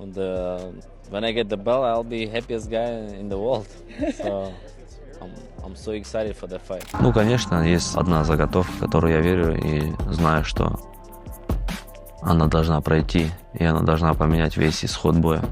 When I get the belt, I'll be happiest guy in the world. So I'm so excited for that fight. Ну, конечно, есть одна заготовка, в которую я верю и знаю, что она должна пройти, и она должна поменять весь исход боя.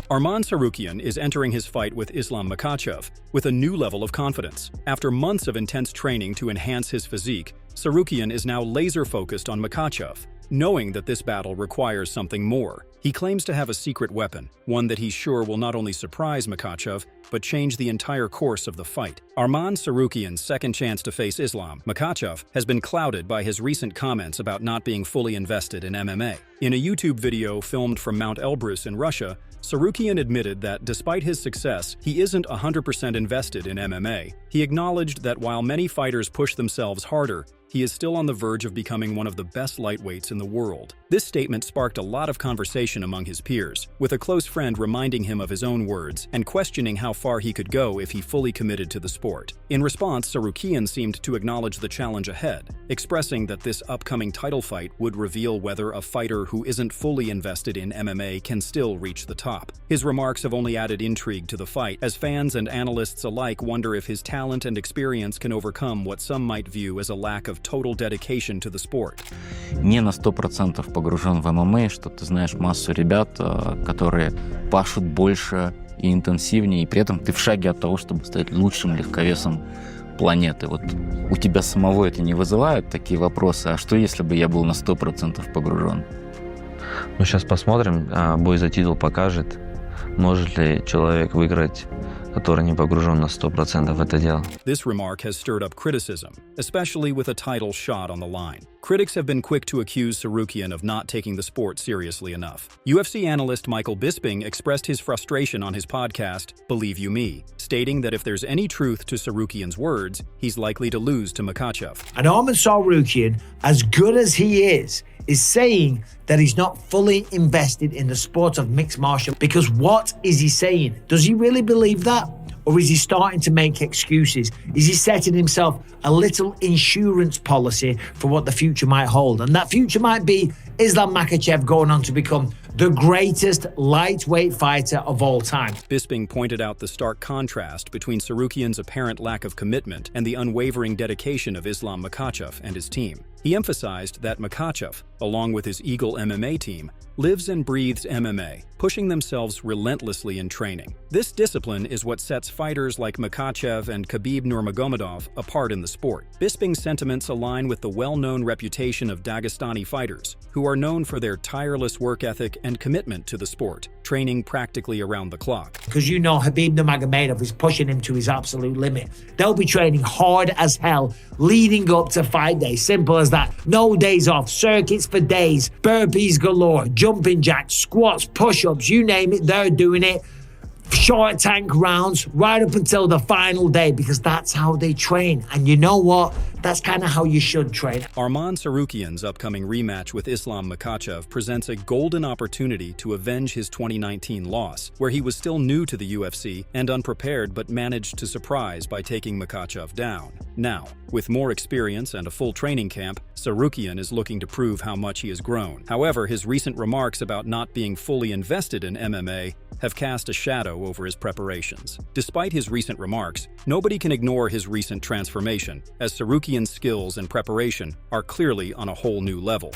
Arman Tsarukyan is entering his fight with Islam Makhachev with a new level of confidence. After months of intense training to enhance his physique, Tsarukyan is now laser-focused on Makhachev, knowing that this battle requires something more. He claims to have a secret weapon, one that he's sure will not only surprise Makhachev, but change the entire course of the fight. Arman Tsarukyan's second chance to face Islam Makhachev has been clouded by his recent comments about not being fully invested in MMA. In a YouTube video filmed from Mount Elbrus in Russia, Tsarukyan admitted that despite his success, he isn't 100% invested in MMA. He acknowledged that while many fighters push themselves harder, he is still on the verge of becoming one of the best lightweights in the world. This statement sparked a lot of conversation among his peers, with a close friend reminding him of his own words and questioning how far he could go if he fully committed to the sport. In response, Tsarukyan seemed to acknowledge the challenge ahead, expressing that this upcoming title fight would reveal whether a fighter who isn't fully invested in MMA can still reach the top. His remarks have only added intrigue to the fight, as fans and analysts alike wonder if his talent and experience can overcome what some might view as a lack of total dedication to the sport. Не на 100% погружен в ММА, что ты знаешь массу ребят, которые пашут больше и интенсивнее, и при этом ты в шаге от того, чтобы стать лучшим легковесом планеты. Вот у тебя самого это не вызывает такие вопросы, а что если бы я был на 100% погружен? Ну, сейчас посмотрим, бой за титул покажет, может ли человек выиграть, который не погружен на 100% в это дело. This remark has stirred up criticism, especially with a title shot on the line. Critics have been quick to accuse Tsarukyan of not taking the sport seriously enough. UFC analyst Michael Bisping expressed his frustration on his podcast, Believe You Me, stating that if there's any truth to Tsarukyan's words, he's likely to lose to Makhachev. And Arman Tsarukyan, as good as he is saying that he's not fully invested in the sport of mixed martial. Because what is he saying? Does he really believe that? Or is he starting to make excuses? Is he setting himself a little insurance policy for what the future might hold? And that future might be Islam Makhachev going on to become the greatest lightweight fighter of all time. Bisping pointed out the stark contrast between Tsarukyan's apparent lack of commitment and the unwavering dedication of Islam Makhachev and his team. He emphasized that Makhachev, along with his Eagle MMA team, lives and breathes MMA, pushing themselves relentlessly in training. This discipline is what sets fighters like Makhachev and Khabib Nurmagomedov apart in the sport. Bisping's sentiments align with the well-known reputation of Dagestani fighters, who are known for their tireless work ethic and commitment to the sport, training practically around the clock. Because you know Khabib Nurmagomedov is pushing him to his absolute limit. They'll be training hard as hell leading up to fight day. Simple as that. No days off, circuits for days, burpees galore, jumping jacks, squats, push-ups, you name it, they're doing it. Short tank rounds right up until the final day, because that's how they train. And you know what? That's kind of how you should train. Arman Tsarukyan's upcoming rematch with Islam Makhachev presents a golden opportunity to avenge his 2019 loss, where he was still new to the UFC and unprepared but managed to surprise by taking Makhachev down. Now, with more experience and a full training camp, Tsarukyan is looking to prove how much he has grown. However, his recent remarks about not being fully invested in MMA have cast a shadow over his preparations. Despite his recent remarks, nobody can ignore his recent transformation, as Tsarukyan's skills and preparation are clearly on a whole new level.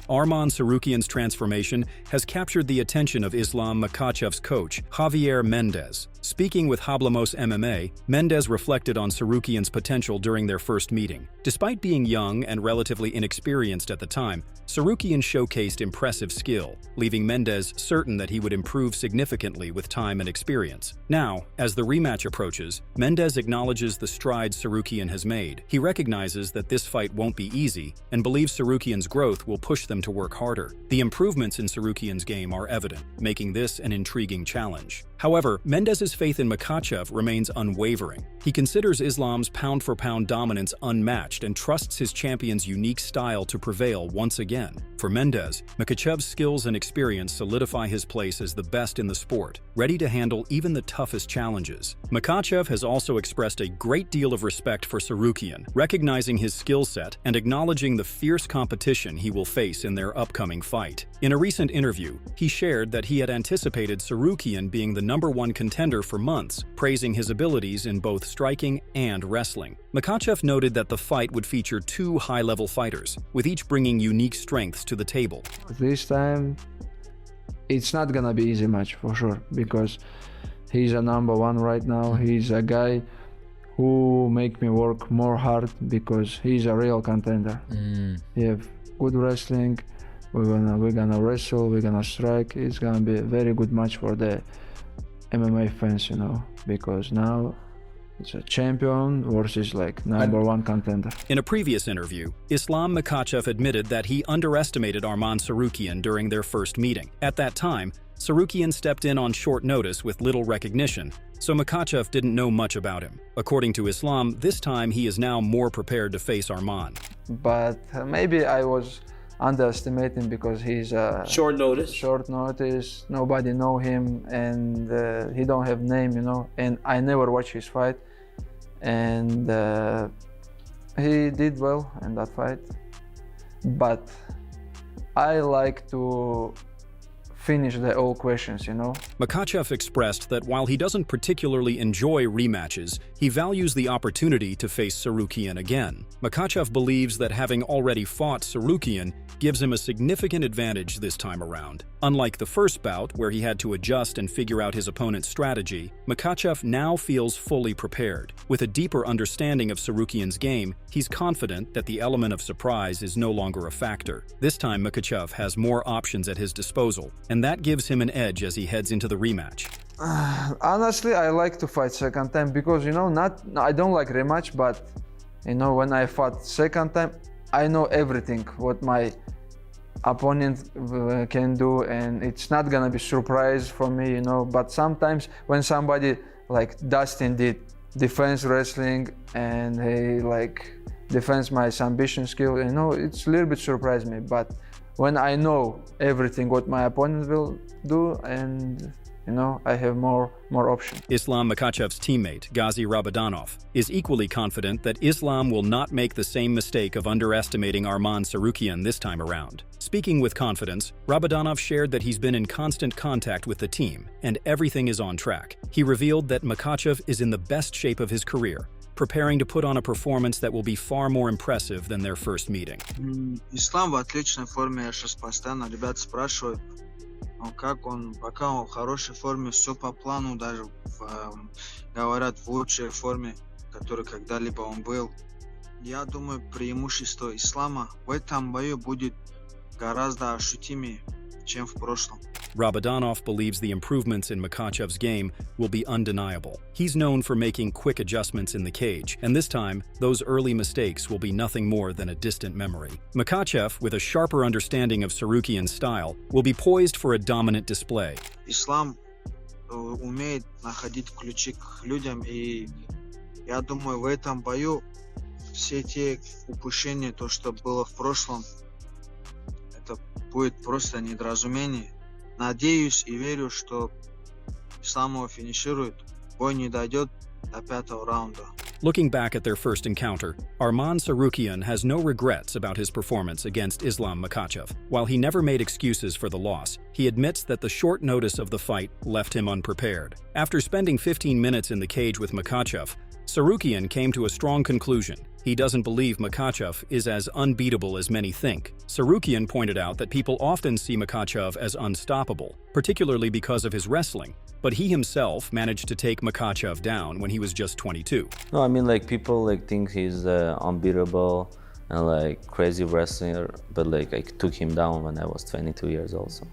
Arman Tsarukyan's transformation has captured the attention of Islam Makhachev's coach, Javier Mendes. Speaking with Hablamos MMA, Mendes reflected on Tsarukyan's potential during their first meeting. Despite being young and relatively inexperienced at the time, Tsarukyan showcased impressive skill, leaving Mendes certain that he would improve significantly with time and experience. Now, as the rematch approaches, Mendes acknowledges the strides Tsarukyan has made. He recognizes that this fight won't be easy and believes Tsarukyan's growth will push them to work harder. The improvements in Tsarukyan's game are evident, making this an intriguing challenge. However, Mendes's faith in Makhachev remains unwavering. He considers Islam's pound-for-pound dominance unmatched and trusts his champion's unique style to prevail once again. For Mendes, Makhachev's skills and experience solidify his place as the best in the sport, ready to handle even the toughest challenges. Makhachev has also expressed a great deal of respect for Tsarukyan, recognizing his skill set and acknowledging the fierce competition he will face in their upcoming fight. In a recent interview, he shared that he had anticipated Tsarukyan being the #1 contender for months, praising his abilities in both striking and wrestling. Makhachev noted that the fight would feature 2 high-level fighters, with each bringing unique strengths to the table. This time, it's not gonna be easy match for sure, because he's a #1 right now. He's a guy who make me work more hard because he's a real contender. He have good wrestling. We're gonna wrestle. We're gonna strike. It's gonna be a very good match for the MMA fans, because now it's a champion versus like #1 contender. In a previous interview, Islam Makhachev admitted that he underestimated Arman Tsarukyan during their first meeting. At that time, Tsarukyan stepped in on short notice with little recognition, so Makhachev didn't know much about him. According to Islam, this time he is now more prepared to face Arman. But maybe I was underestimating because he's a Short notice. short notice, nobody know him, and he don't have name, and I never watch his fight, and he did well in that fight, but I like to finish the all questions, Makhachev expressed that while he doesn't particularly enjoy rematches, he values the opportunity to face Tsarukyan again. Makhachev believes that having already fought Tsarukyan gives him a significant advantage this time around. Unlike the first bout, where he had to adjust and figure out his opponent's strategy, Makhachev now feels fully prepared. With a deeper understanding of Tsarukyan's game, he's confident that the element of surprise is no longer a factor. This time, Makhachev has more options at his disposal, and that gives him an edge as he heads into the rematch. Honestly, I like to fight second time because, I don't like rematch, but, when I fought second time, I know everything what my opponent can do, and it's not gonna be surprise for me, but sometimes when somebody like Dustin did defense wrestling and he defends my submission skill, it's a little bit surprised me, but when I know everything what my opponent will do, and I have more options. Islam Makhachev's teammate, Ghazi Rabadanov, is equally confident that Islam will not make the same mistake of underestimating Arman Tsarukyan this time around. Speaking with confidence, Rabadanov shared that he's been in constant contact with the team, and everything is on track. He revealed that Makhachev is in the best shape of his career, preparing to put on a performance that will be far more impressive than their first meeting. Ислам в отличной форме, я сейчас постоянно ребят спрашиваю, как он, пока он в хорошей форме, все по плану, даже говорят в лучшей форме, которой когда-либо он был. Я думаю, преимущество Ислама в этом бою будет гораздо ощутимее, чем в прошлом. Rabadanov believes the improvements in Makhachev's game will be undeniable. He's known for making quick adjustments in the cage, and this time, those early mistakes will be nothing more than a distant memory. Makhachev, with a sharper understanding of Tsarukyan's style, will be poised for a dominant display. Ислам умеет находить ключи к людям, и я думаю, в этом бою все те упущения, то, что было в прошлом, это будет просто недоразумение. Надеюсь и верю, что Ислам его финиширует, бой не дойдет до 5-го раунда. Looking back at their first encounter, Arman Tsarukyan has no regrets about his performance against Islam Makhachev. While he never made excuses for the loss, he admits that the short notice of the fight left him unprepared. After spending 15 minutes in the cage with Makhachev, Tsarukyan came to a strong conclusion. He doesn't believe Makhachev is as unbeatable as many think. Tsarukyan pointed out that people often see Makhachev as unstoppable, particularly because of his wrestling, but he himself managed to take Makhachev down when he was just 22. No, I mean, people think he's unbeatable and crazy wrestler, but I took him down when I was 22 years old. So.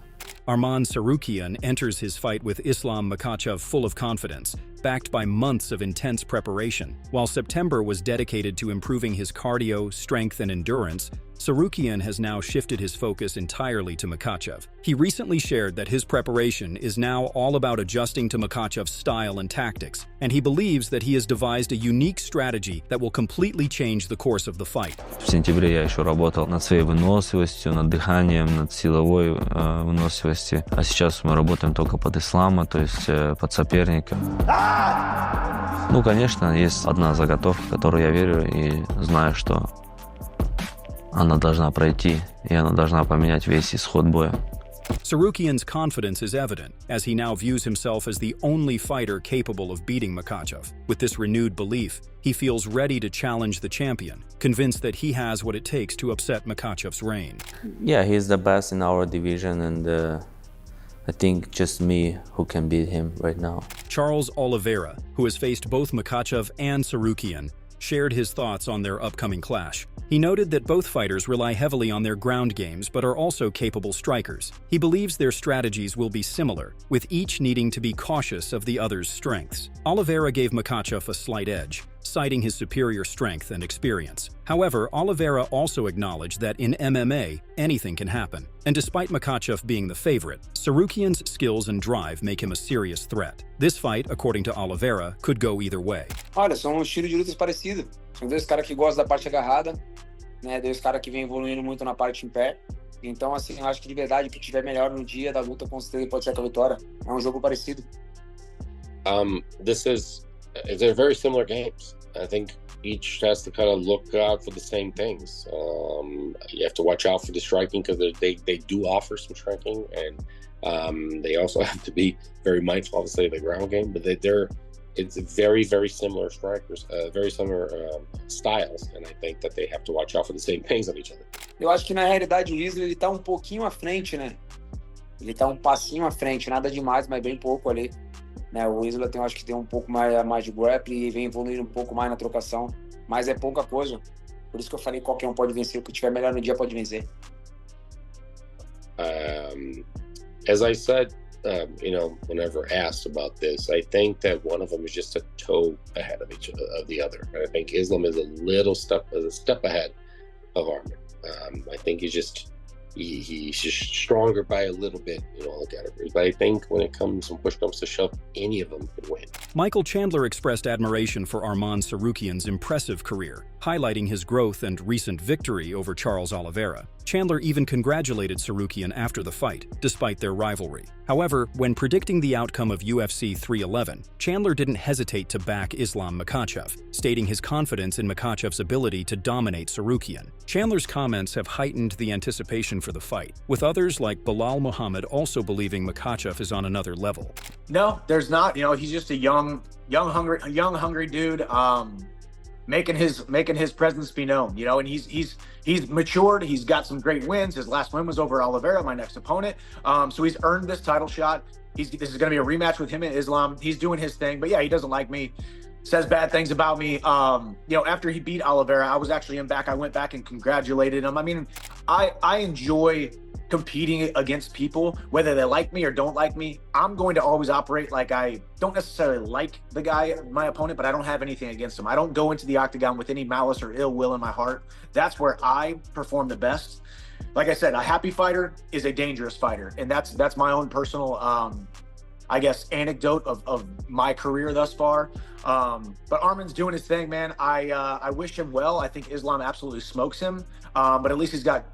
Arman Tsarukyan enters his fight with Islam Makhachev full of confidence, backed by months of intense preparation. While September was dedicated to improving his cardio, strength, and endurance, Tsarukyan has now shifted his focus entirely to Makhachev. He recently shared that his preparation is now all about adjusting to Makhachev's style and tactics, and he believes that he has devised a unique strategy that will completely change the course of the fight. В сентябре я еще работал над своей выносливостью, над дыханием, над силовой выносливостью. А сейчас мы работаем только под Ислама, то есть под соперника. Ну, конечно, есть одна заготовка, в которую я верю и знаю, что она должна пройти, и она должна поменять весь исход боя. Tsarukyan's confidence is evident, as he now views himself as the only fighter capable of beating Makhachev. With this renewed belief, he feels ready to challenge the champion, convinced that he has what it takes to upset Makhachev's reign. Yeah, he's the best in our division, and I think just me who can beat him right now. Charles Oliveira, who has faced both Makhachev and Tsarukyan, shared his thoughts on their upcoming clash. He noted that both fighters rely heavily on their ground games but are also capable strikers. He believes their strategies will be similar, with each needing to be cautious of the other's strengths. Oliveira gave Makhachev a slight edge, citing his superior strength and experience. However, Oliveira also acknowledged that in MMA, anything can happen. And despite Makhachev being the favorite, Tsarukyan's skills and drive make him a serious threat. This fight, according to Oliveira, could go either way. Olha, são estilos de lutas parecidos. São dois caras que gostam da parte agarrada, né? Dois caras que vêm evoluindo muito na parte em pé. Então, assim, eu acho que de verdade, o que tiver melhor no dia da luta, com certeza pode ser com a vitória. É jogo parecido. They're very similar games. I think each has to kind of look out for the same things. You have to watch out for the striking because they do offer some striking, and they also have to be very mindful, obviously, of the ground game. But it's very, very similar strikers, very similar styles, and I think that they have to watch out for the same things of each other. Eu acho que na realidade o Isla ele tá um pouquinho à frente, né? Ele tá um passinho à frente, nada demais, mas bem pouco ali. Né, o Isla acho que tem um pouco mais de grappling e vem evoluindo um pouco mais na trocação, mas é pouca coisa. Por isso que eu falei que qualquer um pode vencer, o que tiver melhor no dia pode vencer. As I said, whenever asked about this, I think that one of them is just a toe ahead of the other. And I think Islam is a step ahead of Arman. I think he's just stronger by a little bit, look at it. But I think when push comes to shove, any of them could win. Michael Chandler expressed admiration for Arman Tsarukyan's impressive career, highlighting his growth and recent victory over Charles Oliveira. Chandler even congratulated Tsarukyan after the fight, despite their rivalry. However, when predicting the outcome of UFC 311, Chandler didn't hesitate to back Islam Makhachev, stating his confidence in Makhachev's ability to dominate Tsarukyan. Chandler's comments have heightened the anticipation for the fight, with others like Bilal Muhammad also believing Makhachev is on another level. No, there's not. He's just a young, hungry dude. Making his presence be known, and he's matured. He's got some great wins. His last win was over Oliveira, my next opponent. So he's earned this title shot. This is going to be a rematch with him and Islam. He's doing his thing, but yeah, he doesn't like me. Says bad things about me. After he beat Oliveira, I was actually I went back and congratulated him. I mean, I enjoy competing against people, whether they like me or don't like me. I'm going to always operate like I don't necessarily like the guy, my opponent, but I don't have anything against him. I don't go into the octagon with any malice or ill will in my heart. That's where I perform the best. Like I said, a happy fighter is a dangerous fighter, and that's my own personal anecdote of my career thus far. But Arman's doing his thing, man. I wish him well. I think Islam absolutely smokes him, but at least he's got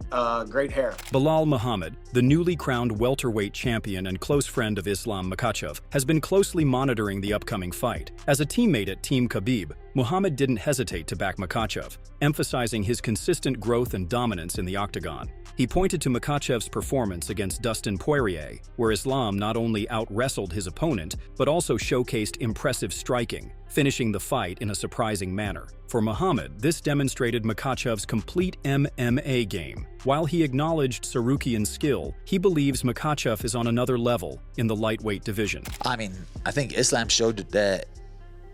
great hair. Bilal Muhammad, the newly crowned welterweight champion and close friend of Islam Makhachev, has been closely monitoring the upcoming fight. As a teammate at Team Khabib, Muhammad didn't hesitate to back Makhachev, emphasizing his consistent growth and dominance in the octagon. He pointed to Makhachev's performance against Dustin Poirier, where Islam not only out-wrestled his opponent, but also showcased impressive striking, finishing the fight in a surprising manner. For Muhammad, this demonstrated Makhachev's complete MMA game. While he acknowledged Tsarukyan's skill, he believes Makhachev is on another level in the lightweight division. I mean, I think Islam showed that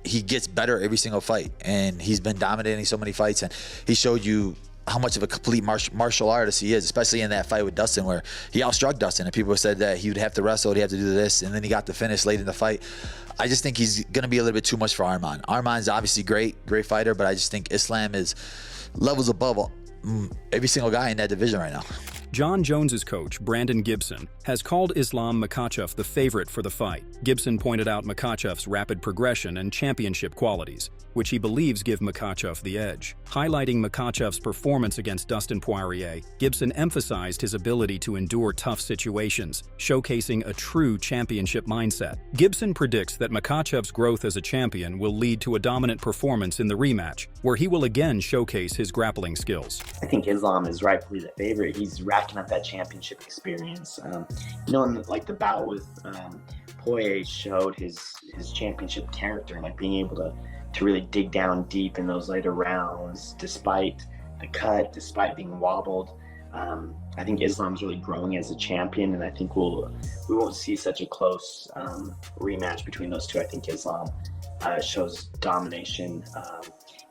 he gets better every single fight, and he's been dominating so many fights, and he showed you how much of a complete martial artist he is, especially in that fight with Dustin, where he outstruck Dustin, and people said that he would have to wrestle, he'd have to do this, and then he got the finish late in the fight. I just think he's going to be a little bit too much for Arman. Arman's obviously great fighter, but I just think Islam is levels above every single guy in that division right now. John Jones's coach, Brandon Gibson, has called Islam Makhachev the favorite for the fight. Gibson pointed out Makhachev's rapid progression and championship qualities, which he believes give Makhachev the edge. Highlighting Makhachev's performance against Dustin Poirier, Gibson emphasized his ability to endure tough situations, showcasing a true championship mindset. Gibson predicts that Makhachev's growth as a champion will lead to a dominant performance in the rematch, where he will again showcase his grappling skills. I think Islam is rightfully the favorite. He's racking up that championship experience. In the bout with Poirier showed his championship character, like being able to really dig down deep in those later rounds, despite the cut, despite being wobbled. I think Islam's really growing as a champion, and I think we won't see such a close rematch between those two. I think Islam shows domination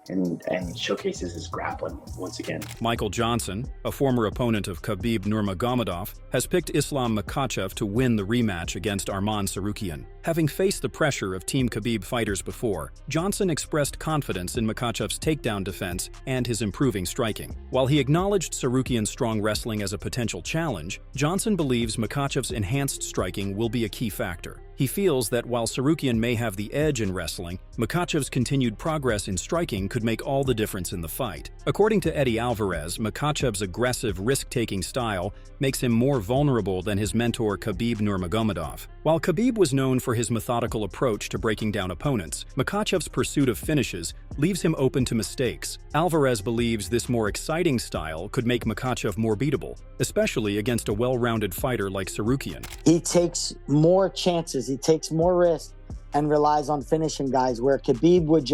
and showcases his grappling once again. Michael Johnson, a former opponent of Khabib Nurmagomedov, has picked Islam Makhachev to win the rematch against Arman Tsarukyan. Having faced the pressure of Team Khabib fighters before, Johnson expressed confidence in Makhachev's takedown defense and his improving striking. While he acknowledged Tsarukyan's strong wrestling as a potential challenge, Johnson believes Makhachev's enhanced striking will be a key factor. He feels that while Tsarukyan may have the edge in wrestling, Makhachev's continued progress in striking could make all the difference in the fight. According to Eddie Alvarez, Makhachev's aggressive, risk-taking style makes him more vulnerable than his mentor Khabib Nurmagomedov. While Khabib was known for his methodical approach to breaking down opponents, Makhachev's pursuit of finishes leaves him open to mistakes. Alvarez believes this more exciting style could make Makhachev more beatable, especially against a well-rounded fighter like Tsarukyan. He takes more chances, he takes more risks, and relies on finishing guys, where Khabib would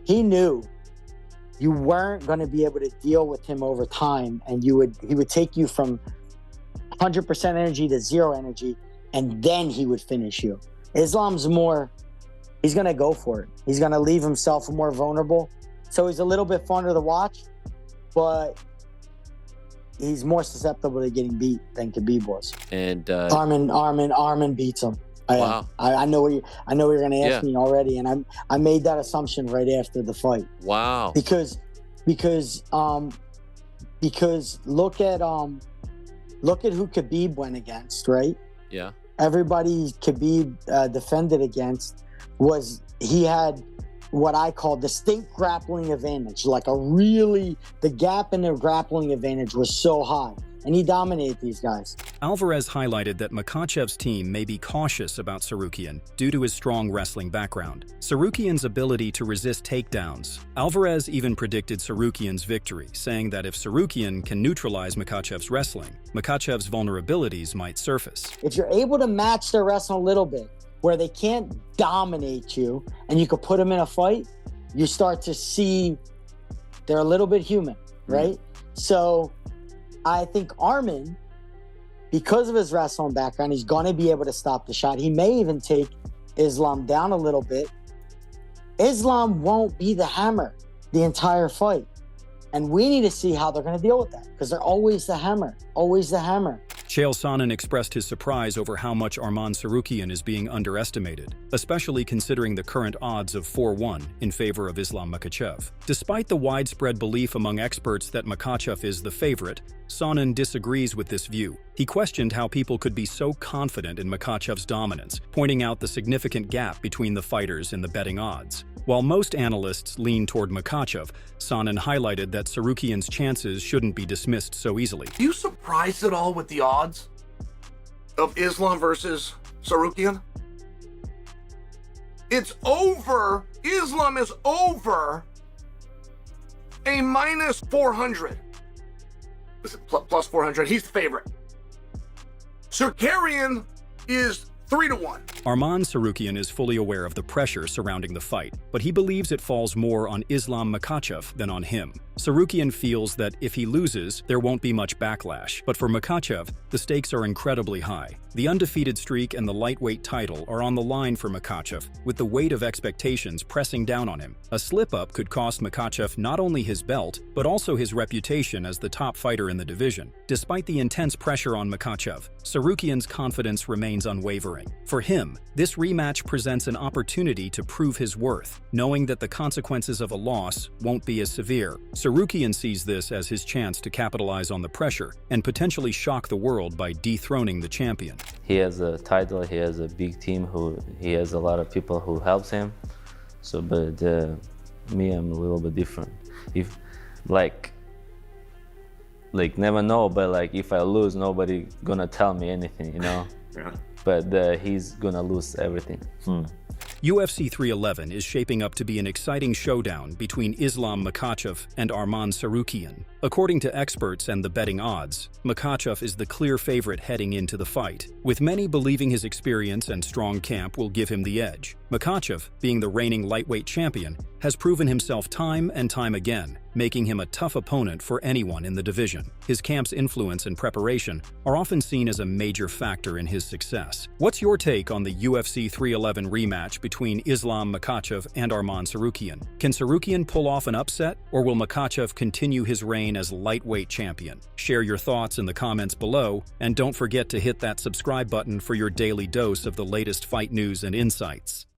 he knew you weren't going to be able to deal with him over time, and he would take you from 100% energy to zero energy, and then he would finish you. Islam's he's going to go for it. He's going to leave himself more vulnerable. So he's a little bit funner to watch, but he's more susceptible to getting beat than Khabib was. And Arman beats him. Wow. I know what you're going to ask me already, and I made that assumption right after the fight. Wow. Because look at who Khabib went against, right? Yeah. Everybody Khabib defended against he had what I call distinct grappling advantage. The gap in their grappling advantage was so high, and he dominated these guys. Alvarez highlighted that Makhachev's team may be cautious about Tsarukyan due to his strong wrestling background. Tsarukyan's ability to resist takedowns. Alvarez even predicted Tsarukyan's victory, saying that if Tsarukyan can neutralize Makhachev's wrestling, Makhachev's vulnerabilities might surface. If you're able to match their wrestling a little bit, where they can't dominate you, and you could put them in a fight, you start to see they're a little bit human, right? So I think Arman, because of his wrestling background, he's going to be able to stop the shot. He may even take Islam down a little bit. Islam won't be the hammer the entire fight. And we need to see how they're going to deal with that, because they're always the hammer, always the hammer. Chael Sonnen expressed his surprise over how much Arman Tsarukyan is being underestimated, especially considering the current odds of 4-1 in favor of Islam Makhachev. Despite the widespread belief among experts that Makhachev is the favorite, Sonnen disagrees with this view. He questioned how people could be so confident in Makhachev's dominance, pointing out the significant gap between the fighters in the betting odds. While most analysts lean toward Makhachev, Sonnen highlighted that Tsarukyan's chances shouldn't be dismissed so easily. Are you surprised at all with the odds of Islam versus Tsarukyan? It's over. Islam is over a minus 400. Plus 400. He's the favorite. Tsarukyan is 3-1. Arman Tsarukyan is fully aware of the pressure surrounding the fight, but he believes it falls more on Islam Makhachev than on him. Tsarukyan feels that if he loses, there won't be much backlash, but for Makhachev, the stakes are incredibly high. The undefeated streak and the lightweight title are on the line for Makhachev, with the weight of expectations pressing down on him. A slip-up could cost Makhachev not only his belt, but also his reputation as the top fighter in the division. Despite the intense pressure on Makhachev, Tsarukyan's confidence remains unwavering. For him, him. This rematch presents an opportunity to prove his worth, knowing that the consequences of a loss won't be as severe. Tsarukyan sees this as his chance to capitalize on the pressure and potentially shock the world by dethroning the champion. He has a title, he has a big team, he has a lot of people who helps him. So, but me, I'm a little bit different. If, like never know, but like if I lose, nobody gonna tell me anything, you know? Yeah. But he's gonna lose everything. UFC 311 is shaping up to be an exciting showdown between Islam Makhachev and Arman Tsarukyan. According to experts and the betting odds, Makhachev is the clear favorite heading into the fight, with many believing his experience and strong camp will give him the edge. Makhachev, being the reigning lightweight champion, has proven himself time and time again, making him a tough opponent for anyone in the division. His camp's influence and preparation are often seen as a major factor in his success. What's your take on the UFC 311 rematch between Islam Makhachev and Arman Tsarukyan? Can Tsarukyan pull off an upset, or will Makhachev continue his reign as lightweight champion? Share your thoughts in the comments below, and don't forget to hit that subscribe button for your daily dose of the latest fight news and insights.